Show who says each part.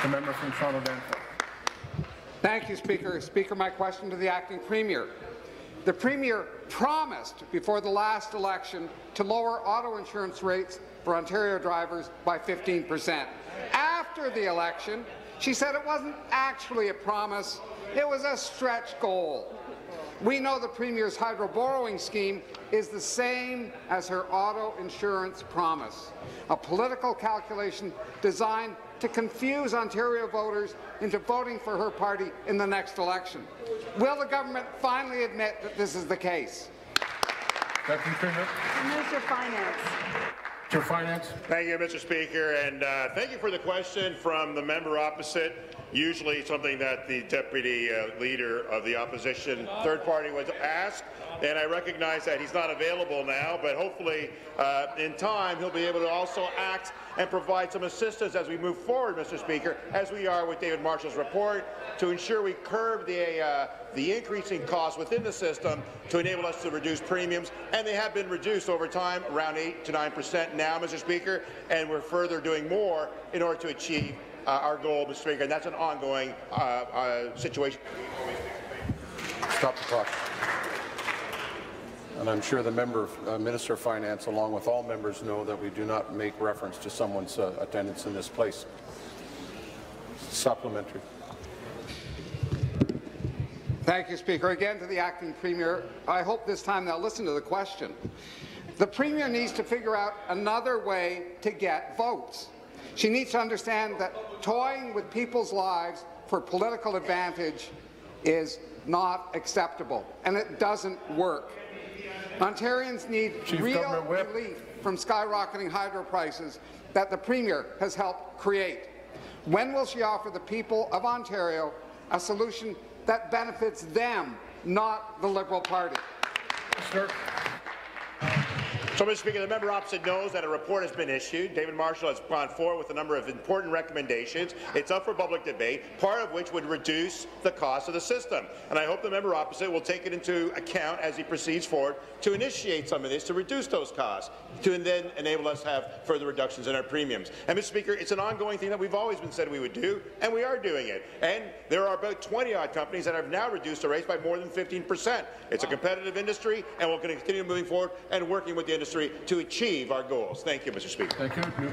Speaker 1: The member from Toronto Danforth.
Speaker 2: Thank you, Speaker. Speaker, my question to the acting Premier. The Premier promised before the last election to lower auto insurance rates for Ontario drivers by 15%. After the election, she said it wasn't actually a promise, it was a stretch goal. We know the Premier's hydro borrowing scheme is the same as her auto insurance promise, a political calculation designed to confuse Ontario voters into voting for her party in the next election. Will the government finally admit that this is the case?
Speaker 1: Deputy Premier.
Speaker 3: Minister of Finance.
Speaker 1: To Finance.
Speaker 4: Thank you, Mr. Speaker, and thank you for the question from the member opposite. Usually something that the Deputy Leader of the Opposition third party would ask, and I recognize that he's not available now, but hopefully in time he'll be able to also act and provide some assistance as we move forward, Mr. Speaker, as we are with David Marshall's report, to ensure we curb the increasing costs within the system to enable us to reduce premiums, and they have been reduced over time, around 8 to 9% now, Mr. Speaker, and we're further doing more in order to achieve our goal, Mr. Speaker, and that's an ongoing situation.
Speaker 5: Stop the clock. And I'm sure the Minister of Finance, along with all members, know that we do not make reference to someone's attendance in this place. Supplementary.
Speaker 2: Thank you, Speaker. Again to the acting Premier. I hope this time they'll listen to the question. The Premier needs to figure out another way to get votes. She needs to understand that toying with people's lives for political advantage is not acceptable, and it doesn't work. Ontarians need real relief from skyrocketing hydro prices that the Premier has helped create. When will she offer the people of Ontario a solution that benefits them, not the Liberal Party?
Speaker 1: Sir.
Speaker 4: So, Mr. Speaker, the member opposite knows that a report has been issued. David Marshall has gone forward with a number of important recommendations. It's up for public debate, part of which would reduce the cost of the system. And I hope the member opposite will take it into account as he proceeds forward to initiate some of this, to reduce those costs, to then enable us to have further reductions in our premiums. And, Mr. Speaker, it's an ongoing thing that we've always been said we would do, and we are doing it. And there are about 20-odd companies that have now reduced the rates by more than 15%. It's a competitive industry, and we'll continue moving forward and working with the industry to achieve our goals. Thank you, Mr. Speaker.
Speaker 1: Thank you.